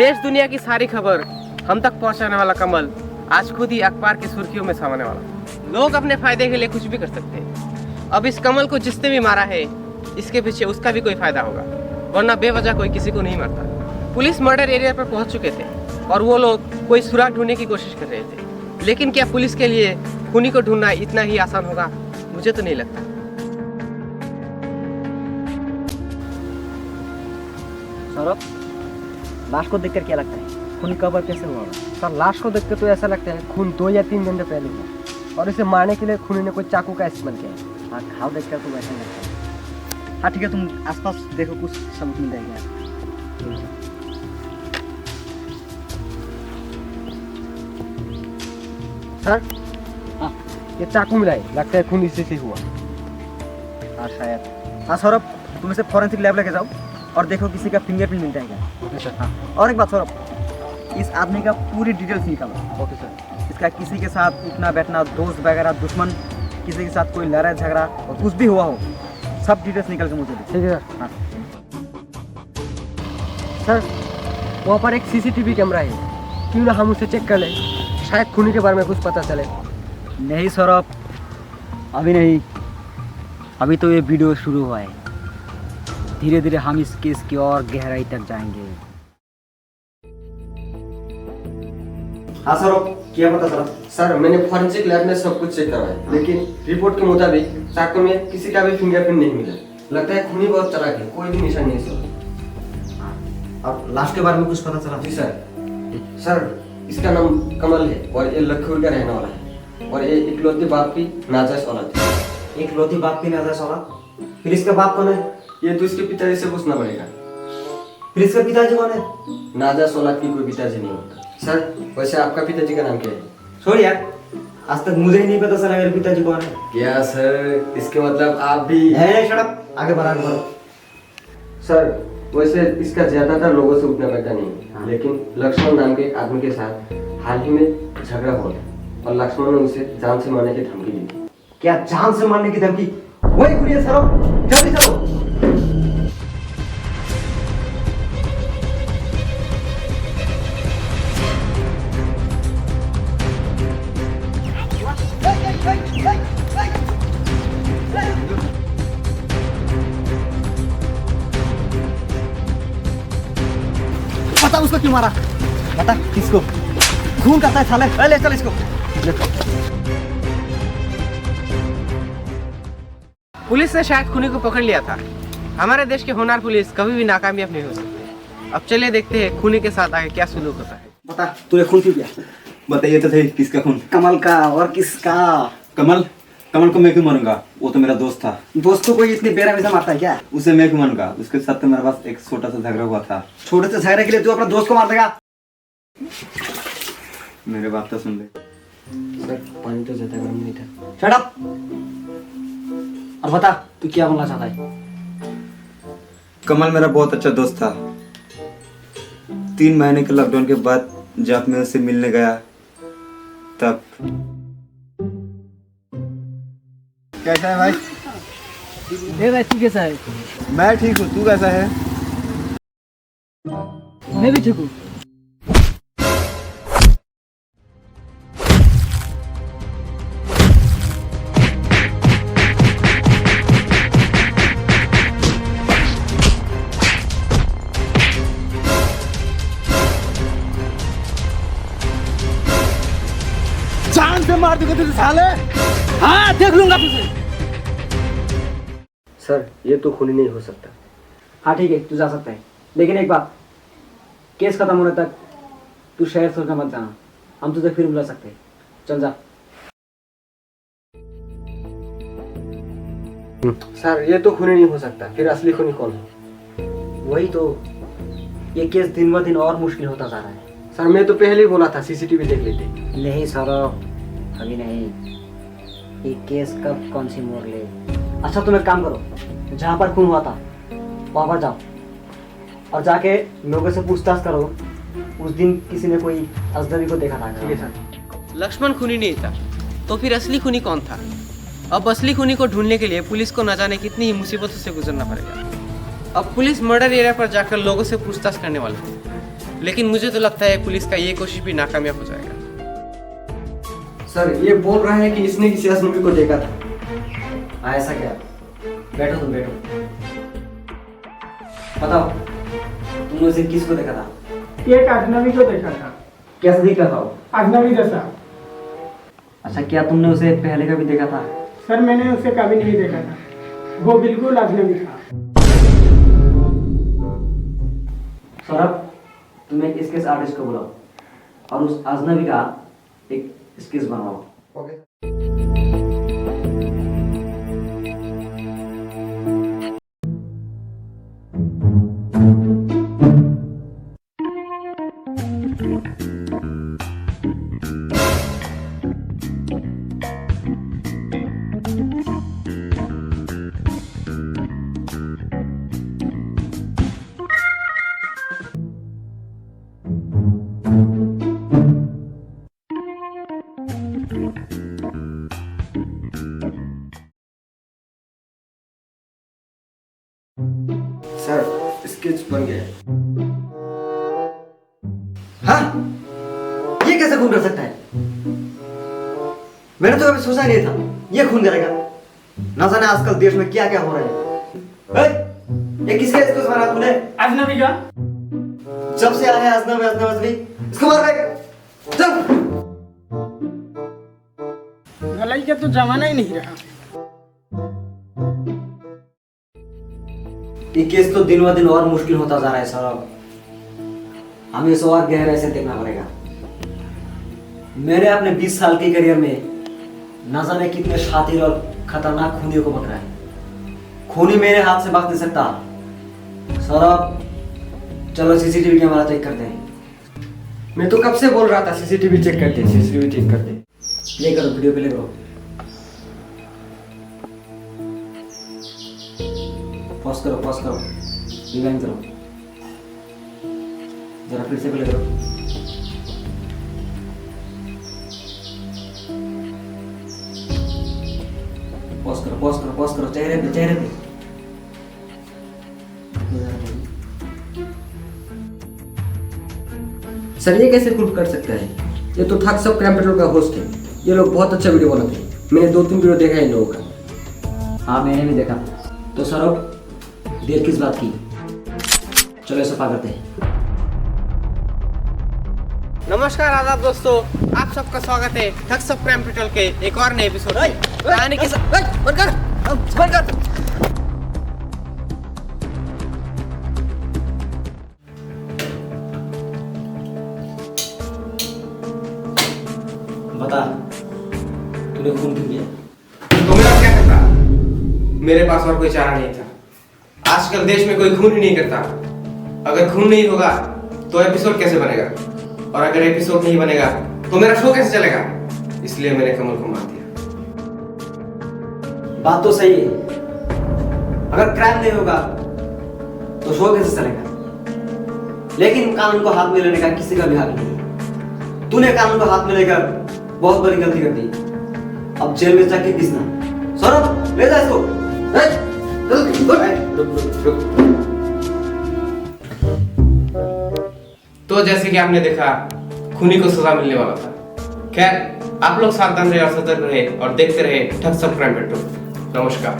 देश दुनिया की सारी खबर हम तक पहुंचाने वाला कमल आज खुद ही अखबार की सुर्खियों में सामने वाला। लोग अपने फायदे के लिए कुछ भी कर सकते हैं। अब इस कमल को जिसने भी मारा है, इसके पीछे उसका भी कोई फायदा होगा, वरना बेवजह कोई किसी को नहीं मारता। पुलिस मर्डर एरिया पर पहुंच चुके थे और वो लोग कोई सुराग ढूंढने की कोशिश कर रहे थे, लेकिन क्या पुलिस के लिए खूनी को ढूंढना इतना ही आसान होगा? मुझे तो नहीं लगता। सौरभ, लाश को देखकर क्या लगता है खून कवर कैसे हुआ? सर लाश को देखकर तो ऐसा लगता है खून 2 या 3 घंटे पहले हुआ और इसे मारने के लिए खूनी ने कोई चाकू का इस्तेमाल किया है। हाँ, घाव देखकर तो वैसा लगता है। हाँ ठीक है, तुम आसपास देखो, कुछ सबूत मिल जाएगा। सर हाँ, ये चाकू मिला है, लगता है खून इसी से हुआ। हाँ शायद। हाँ सौरभ, तुम इसे फॉरेंसिक लैब लेके जाओ और देखो किसी का फिंगरप्रिंट मिल जाएगा। Okay sir. हाँ, और एक बात सौरभ, इस आदमी का पूरी डिटेल्स निकालो। Okay sir. इसका किसी के साथ उठना बैठना, दोस्त वगैरह, दुश्मन, किसी के साथ कोई लड़ाई झगड़ा और कुछ भी हुआ हो, सब डिटेल्स निकल के मुझे दो। ठीक है सर। हाँ सर वहाँ पर एक सीसीटीवी कैमरा है, क्यों ना हम उसे चेक कर लें, शायद खूनी के बारे में कुछ पता चले। नहीं सौरभ, अभी नहीं, अभी तो ये वीडियो शुरू हुआ है। धीरे धीरे हम इस केस की और गहराई तक जाएंगे। हाँ सौरभ, क्या पता चला? सर मैंने फॉरेंसिक लैब में सब कुछ चेक करवाया, लेकिन रिपोर्ट के मुताबिक चाकू में किसी का भी फिंगरप्रिंट नहीं मिला। लगता है खूनी बहुत चालाक है, कोई भी निशान नहीं है। और लाश के बारे में कुछ पता चला? जी सर। सर इसका नाम कमल है और ये लखनऊ का रहने वाला है और ये इकलौते बाप की नाजायज औलाद है। इकलौती बाप की नाजायज औलाद? फिर इसका बाप कौन है? ये तो इसके पिताजी से पूछना पड़ेगा। फिर इसका पिताजी कौन है? नाजायज औलाद की कोई पिताजी नहीं होता। सर वैसे आपका पिताजी का नाम क्या है? छोड़ यार, आज तक मुझे ही नहीं पता चला मेरे पिताजी कौन है। क्या सर, इसके मतलब आप भी? शट अप, आगे बढ़ो। सर वैसे इसका ज्यादातर लोगों से उठना बैठना नहीं है, हाँ। लेकिन लक्ष्मण नाम के एक आदमी के साथ हाल ही में झगड़ा हुआ और लक्ष्मण ने उसे जान से मारने की धमकी दी थी। क्या जान से मारने की धमकी? वही खुलिए सौरभ, जल्दी चलो। पता उसको क्यों मारा? बता किसको? खून करता है साले। ले चल इसको। पुलिस ने शायद खूनी को पकड़ लिया था। हमारे देश के होनहार पुलिस कभी भी नाकामयाब नहीं हो सकती। अब चलिए देखते हैं खूनी के साथ आगे क्या सुलूक होता है। बता, तूने खून क्यों किया? बताइए तो सही, किसका खून? कमल का। और किसका? कमल? कमल को मैं क्यों मारूंगा? वो तो मेरा दोस्त था। दोस्तों को इतनी बेरहमी मारता है क्या? उसे मैं क्यों मारूंगा? उसके साथ तो मेरे पास एक छोटा सा झगड़ा हुआ था। छोटे से झगड़े के लिए तू अपना दोस्त को मार देगा? मेरे बात तो सुन ले। सर पानी तो ज्यादा गर्म नहीं था। Shut up. और बता, तू क्या बोलना चाहता है? कमल मेरा बहुत अच्छा दोस्त था। 3 महीने के लॉकडाउन के बाद जब मैं उससे मिलने गया तब। कैसा है भाई? तू कैसा है? मैं ठीक हूँ, तू कैसा है? मैं भी ठीक हूँ। जान से मार दूंगा तुझे साले। हाँ, देख लूंगा तुझे। सर ये तो खूनी नहीं हो सकता। हाँ ठीक है, तू जा सकता है, लेकिन एक बात, केस खत्म होने तक तू शहर छोड़कर मत जाना। हम तुझे फिर बुला सकते हैं। चल जा। सर ये तो खूनी नहीं हो सकता, फिर असली खूनी कौन है? वही तो, ये केस दिन ब दिन और मुश्किल होता जा रहा है। सर मैं तो पहले ही बोला था सीसीटीवी देख लेते। नहीं सौरभ, अभी नहीं। ये केस कब कौन सी मोड़ ले। अच्छा तुम एक काम करो, जहाँ पर खून हुआ था वहाँ पर जाओ और जाके लोगों से पूछताछ करो, उस दिन किसी ने कोई अजनबी को देखा था। ठीक है सर। लक्ष्मण खूनी नहीं था, तो फिर असली खूनी कौन था? अब असली खूनी को ढूंढने के लिए पुलिस को न जाने कितनी ही मुसीबतों से गुजरना पड़ेगा। अब पुलिस मर्डर एरिया पर जाकर लोगों से पूछताछ करने वाले हैं। लेकिन मुझे तो लगता है पुलिस का ये कोशिश भी नाकामयाब हो जाएगा। सर ये बोल रहा है कि इसने किसी अजनबी को देखा था। हाँ ऐसा क्या? बैठो तुम बैठो। बताओ तुमने उसे किसको देखा था? एक अजनबी को देखा था। कैसे दिखा था वो? अजनबी जैसा। अच्छा क्या तुमने उसे पहले कभी देखा था? सर मैंने उसे कभी नहीं देखा था, वो बिल्कुल अजनबी था। सौरभ तुम एक स्केच आर्टिस्ट को बुलाओ और उस अजनबी का एक स्केच बनवाओ। सर स्केच बन गया। हाँ ये कैसे खून कर सकता है? मैंने तो कभी सोचा ही नहीं था ये खून करेगा। ना जाने आजकल देश में क्या क्या हो रहा है। ये किसके स्केच बना तूने? अजनबी का। जब से आया है अजनबी अजनबी इसको मार रहा है। चल भलाई का तो जमाना ही नहीं रहा। ये केस तो दिन ब दिन और मुश्किल होता जा रहा है सौरभ। हमें इसे और गहराई से देखना पड़ेगा। मैंने अपने 20 साल के करियर में न जाने कितने शातिर और खतरनाक खूनियों को पकड़ा है। खूनी मेरे हाथ से भाग नहीं सकता। सौरभ चलो सीसीटीवी कैमरा चेक करते हैं। मैं तो कब से बोल रहा था सीसीटीवी चेक करते, सीसीटीवी चेक करते। प्ले करो वीडियो प्ले करो। पॉज करो रिवाइंड करो। जरा फिर से प्ले करो। पॉज करो चेहरे पे। सर ये कैसे प्रूफ कर सकते हैं? ये तो थक्स ऑफ क्राइम पेट्रोल का होस्ट है। ये लोग बहुत अच्छा वीडियो बनाते हैं। मैंने 2-3 वीडियो देखा है इन लोगों का। हाँ मैंने भी देखा। तो सौरभ देर किस बात की? चलो इसे पकड़ते हैं। नमस्कार आदाब दोस्तों, आप सबका स्वागत है ठग्स ऑफ क्राइम पेट्रोल के एक और नए एपिसोड में। कहानी के साथ बंद कर। बता तूने खून क्यों किया? तो मेरा क्या करता? मेरे पास और कोई चारा नहीं था। आजकल देश में कोई खून ही नहीं करता। अगर खून नहीं होगा तो एपिसोड कैसे बनेगा, और अगर एपिसोड नहीं बनेगा तो मेरा शो कैसे चलेगा? इसलिए मैंने कमल को मार दिया। बात तो सही है। अगर क्राइम नहीं होगा तो शो कैसे चलेगा? लेकिन कानून को हाथ में लेने का किसी का भी हक नहीं। तूने कानून को हाथ में लेकर बहुत बड़ी गलती कर दी। अब जेल में जाके घिसना। सौरभ ले जा इसको। तो जैसे कि आपने देखा, खूनी को सजा मिलने वाला था। खैर आप लोग सावधान रहे और सतर्क रहे और देखते रहे ठग्स ऑफ क्राइम पेट्रोल। नमस्कार।